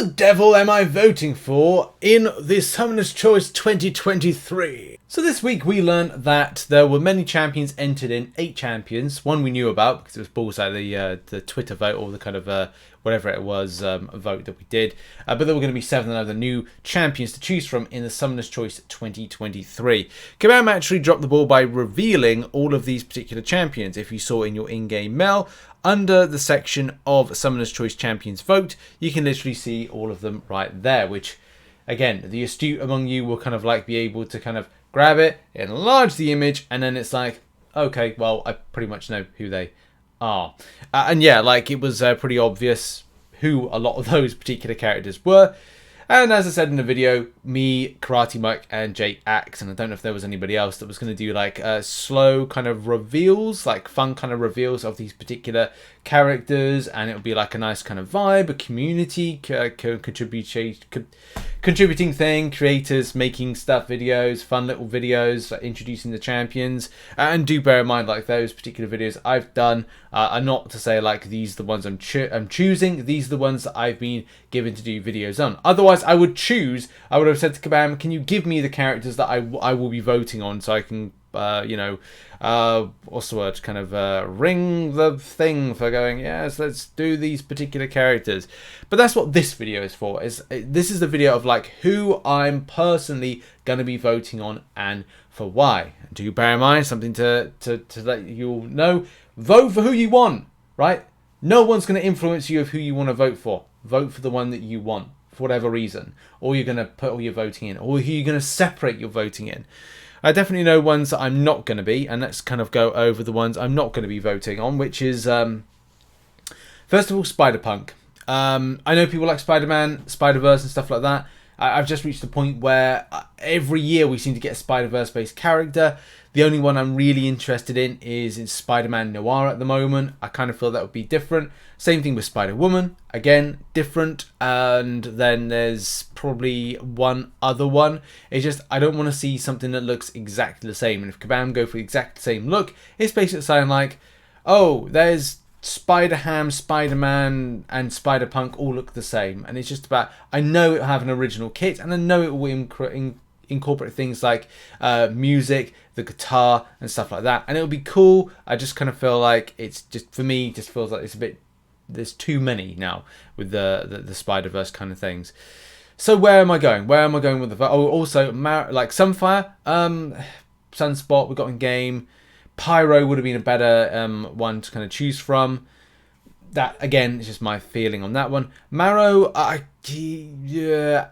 the devil am I voting for in the Summoner's Choice 2023? So this week we learned that there were many champions entered in, 8 champions. One we knew about because it was Bullseye, the Twitter vote, or the kind of whatever it was vote that we did. But there were going to be 7 other new champions to choose from in the Summoner's Choice 2023. Kabam actually dropped the ball by revealing all of these particular champions. If you saw in your in-game mail, under the section of Summoner's Choice Champions vote, you can literally see all of them right there, which, again, the astute among you will kind of like be able to kind of grab it, enlarge the image, and then it's like, okay, well, I pretty much know who they are. And yeah, like, it was pretty obvious who a lot of those particular characters were. And as I said in the video, me, Karate Mike, and Jake Axe, and I don't know if there was anybody else that was going to do like slow kind of reveals, like fun kind of reveals of these particular characters, and it would be like a nice kind of vibe, a community contributing thing, creators making stuff videos, fun little videos, like introducing the champions. And do bear in mind, like, those particular videos I've done are not to say like these are the ones I'm choosing. These are the ones that I've been given to do videos on. Otherwise, I would have said to Kabam, can you give me the characters that I will be voting on, so I can what's the word, kind of ring the thing for going, yes, let's do these particular characters. But that's what this video is for. This is the video of like who I'm personally going to be voting on and for why. Do bear in mind something to let you all know: vote for who you want, right? No one's going to influence you of who you want to vote for. Vote for the one that you want for whatever reason, or you're going to put all your voting in, or who you're going to separate your voting in. I definitely know ones that I'm not going to be, and let's kind of go over the ones I'm not going to be voting on, which is, first of all, Spider-Punk. I know people like Spider-Man, Spider-Verse and stuff like that. I've just reached the point where every year we seem to get a Spider-Verse based character. The only one I'm really interested in is in Spider-Man Noir at the moment. I kind of feel that would be different. Same thing with Spider-Woman. Again, different. And then there's probably one other one. It's just, I don't want to see something that looks exactly the same. And if Kabam go for the exact same look, it's basically saying like, oh, there's Spider-Ham, Spider-Man, and Spider-Punk all look the same. And it's just about, I know it'll have an original kit, and I know it will incorporate things like music, the guitar, and stuff like that. And it'll be cool. I just kind of feel like it's just, for me, just feels like it's a bit, there's too many now with the Spider-Verse kind of things. So where am I going? Where am I going with the... Oh, also, like Sunfire, Sunspot we got in game. Pyro would have been a better one to kind of choose from. That, again, is just my feeling on that one. Marrow, yeah,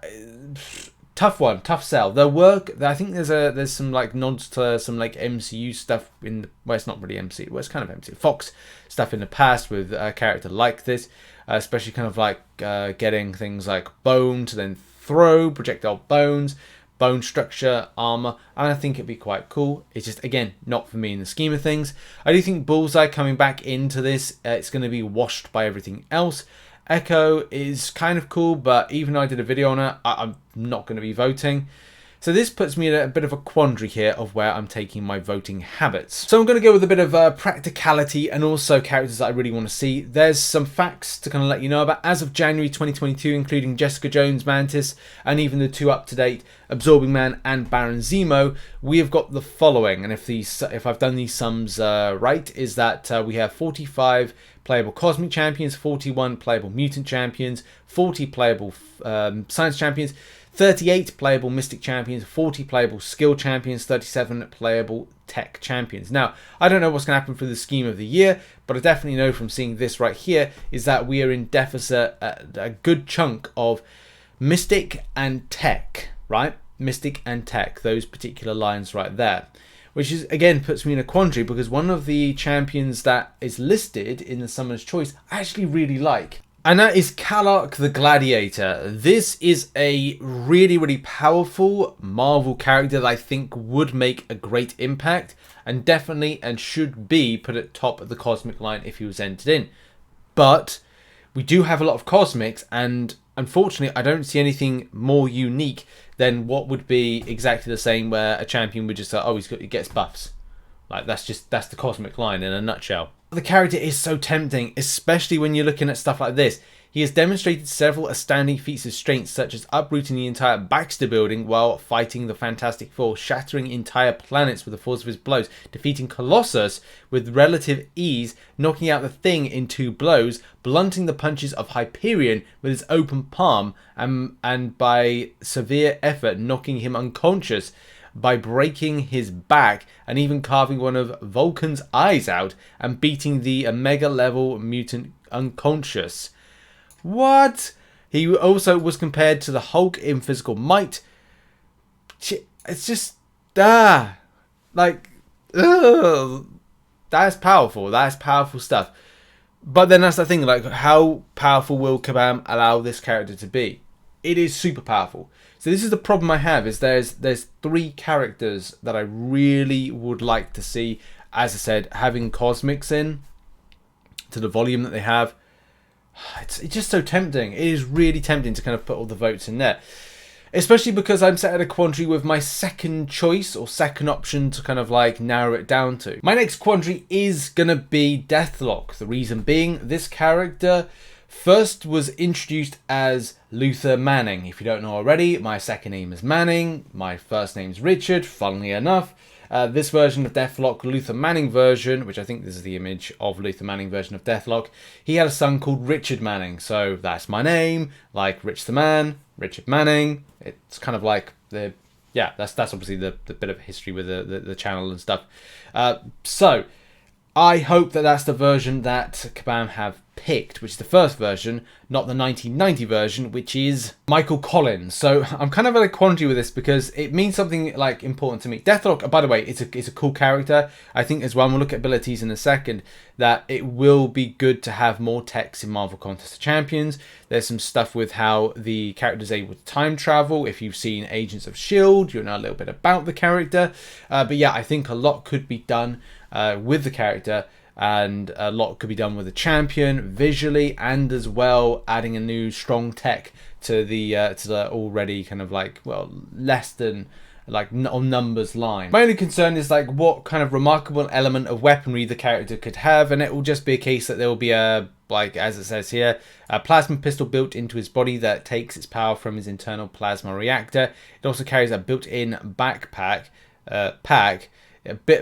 tough one, tough sell. Their work, I think there's some like nods to some like MCU stuff in the, well, it's not really MCU, well, it's kind of MCU, Fox stuff in the past with a character like this, especially kind of like getting things like bone to then throw, projectile bones, bone structure, armor, and I think it'd be quite cool. It's just, again, not for me in the scheme of things. I do think Bullseye coming back into this, it's going to be washed by everything else. Echo is kind of cool, but even though I did a video on it, I'm not going to be voting. So this puts me in a bit of a quandary here of where I'm taking my voting habits. So I'm going to go with a bit of practicality and also characters that I really want to see. There's some facts to kind of let you know about. As of January 2022, including Jessica Jones, Mantis, and even the 2 up-to-date Absorbing Man and Baron Zemo, we have got the following. And if I've done these sums right, is that we have 45 playable Cosmic Champions, 41 playable Mutant Champions, 40 playable Science Champions, 38 playable Mystic Champions, 40 playable Skill Champions, 37 playable Tech Champions. Now, I don't know what's going to happen for the scheme of the year, but I definitely know from seeing this right here is that we are in deficit a good chunk of Mystic and Tech, right? Mystic and Tech, those particular lines right there. Which is, again, puts me in a quandary because one of the champions that is listed in the Summoner's Choice I actually really like. And that is Kallark the Gladiator. This is a really, really powerful Marvel character that I think would make a great impact and definitely and should be put at top of the Cosmic line if he was entered in. But we do have a lot of Cosmics, and unfortunately I don't see anything more unique than what would be exactly the same where a champion would just say, oh, he gets buffs. Like, that's the Cosmic line in a nutshell. The character is so tempting, especially when you're looking at stuff like this. He has demonstrated several astounding feats of strength, such as uprooting the entire Baxter building while fighting the Fantastic Four, shattering entire planets with the force of his blows, defeating Colossus with relative ease, knocking out the Thing in 2 blows, blunting the punches of Hyperion with his open palm, and by severe effort knocking him unconscious, by breaking his back and even carving one of Vulcan's eyes out and beating the Omega level mutant unconscious. What? He also was compared to the Hulk in physical might. It's just like, ugh. That's powerful. That's powerful stuff. But then that's the thing, like, how powerful will Kabam allow this character to be? It is super powerful. So this is the problem I have, is there's 3 characters that I really would like to see. As I said, having Cosmics in to the volume that they have, it's just so tempting. It is really tempting to kind of put all the votes in there. Especially because I'm set at a quandary with my second choice or second option to kind of like narrow it down to. My next quandary is going to be Deathlock. The reason being, this character first was introduced as Luther Manning. If you don't know already, my second name is Manning. My first name is Richard, funnily enough. This version of Deathlock, Luther Manning version, which I think this is the image of Luther Manning version of Deathlock, he had a son called Richard Manning. So that's my name, like RichTheMan, Richard Manning. It's kind of like the, yeah, that's obviously the bit of history with the channel and stuff. So I hope that that's the version that Kabam have picked, which is the first version, not the 1990 version, which is Michael Collins. So I'm kind of at a quandary with this because it means something like important to me. Deathlock, by the way, it's a cool character. I think as well, and we'll look at abilities in a second, that it will be good to have more text in Marvel Contest of Champions. There's some stuff with how the character is able to time travel. If you've seen Agents of S.H.I.E.L.D., you'll know a little bit about the character. But yeah, I think a lot could be done with the character, and a lot could be done with the champion visually, and as well adding a new strong tech to the already kind of like, well, less than like on numbers line. My only concern is like what kind of remarkable element of weaponry the character could have, and it will just be a case that there will be a, like as it says here, a plasma pistol built into his body that takes its power from his internal plasma reactor. It also carries a built-in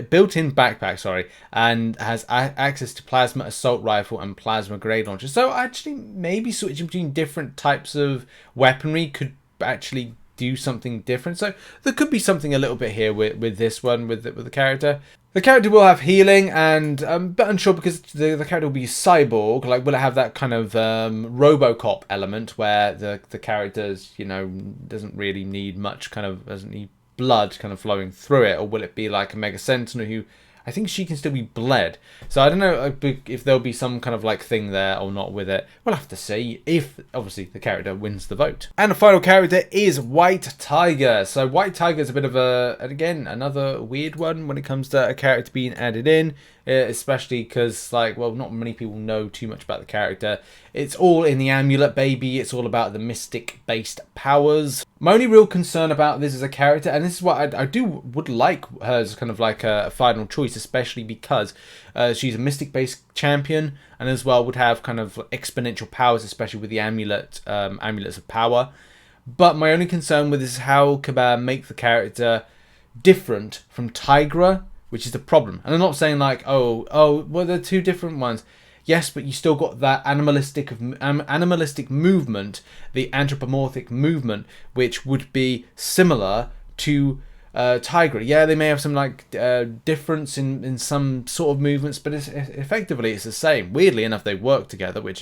built-in backpack, sorry, and has access to plasma assault rifle and plasma grenade launcher. So actually, maybe switching between different types of weaponry could actually do something different. So there could be something a little bit here with this one, with the character. The character will have healing, and I'm a bit unsure because the character will be cyborg. Like, will it have that kind of RoboCop element where the character's, you know, doesn't really need much, kind of doesn't need blood kind of flowing through it, or will it be like a Mega Sentinel who, I think she can still be bled. So I don't know if there'll be some kind of like thing there or not with it. We'll have to see if obviously the character wins the vote. And the final character is White Tiger. So White Tiger is a bit of a, again, another weird one when it comes to a character being added in, especially because, like, well, not many people know too much about the character. It's all in the amulet, baby. It's all about the mystic-based powers. My only real concern about this as a character, and this is what I would like her as kind of like a final choice, especially because she's a mystic-based champion, and as well would have kind of exponential powers, especially with the amulets of power. But my only concern with this is how Kabam make the character different from Tigra, which is the problem. And I'm not saying like, oh, well, they're two different ones. Yes, but you still got that animalistic movement, the anthropomorphic movement, which would be similar to Tigra. Yeah, they may have some like difference in some sort of movements, but effectively it's the same. Weirdly enough, they work together, which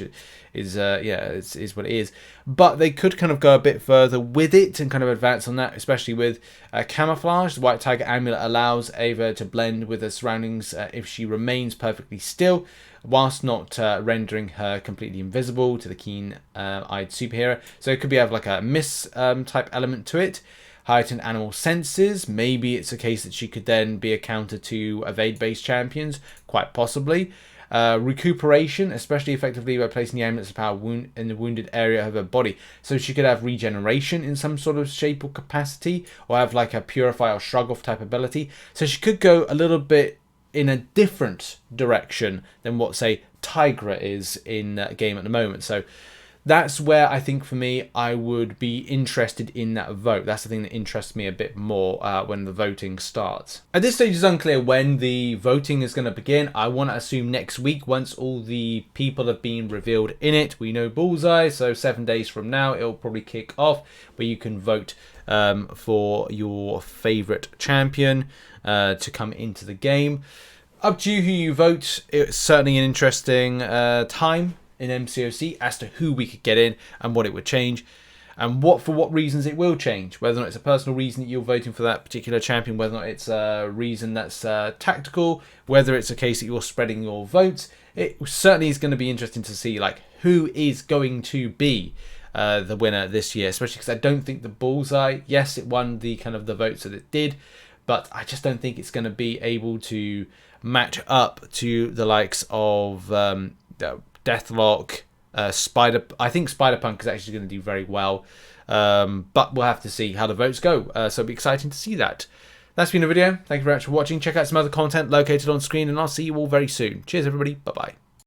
is is what it is. But they could kind of go a bit further with it and kind of advance on that, especially with camouflage. The White Tiger amulet allows Ava to blend with her surroundings if she remains perfectly still, whilst not rendering her completely invisible to the keen-eyed superhero. So it could be have like a miss type element to it. Heightened animal senses. Maybe it's a case that she could then be a counter to evade-based champions, quite possibly. Recuperation, especially effectively by placing the amulets of power in the wounded area of her body. So she could have regeneration in some sort of shape or capacity, or have like a purify or shrug off type ability. So she could go a little bit in a different direction than what, say, Tigra is in game at the moment. So That's where I think for me, I would be interested in that vote. That's the thing that interests me a bit more when the voting starts. At this stage, it's unclear when the voting is going to begin. I want to assume next week, once all the people have been revealed in it. We know Bullseye, so 7 days from now, it'll probably kick off where you can vote for your favorite champion to come into the game. Up to you who you vote. It's certainly an interesting time in MCOC as to who we could get in and what it would change, and for what reasons it will change. Whether or not it's a personal reason that you're voting for that particular champion, whether or not it's a reason that's tactical, whether it's a case that you're spreading your votes. It certainly is going to be interesting to see like who is going to be the winner this year, especially because I don't think the Bullseye, yes, it won the kind of the votes that it did, but I just don't think it's going to be able to match up to the likes of Deathlock, Spider. I think Spider-Punk is actually going to do very well, but we'll have to see how the votes go. So it'll be exciting to see that. That's been the video. Thank you very much for watching. Check out some other content located on screen, and I'll see you all very soon. Cheers, everybody. Bye-bye.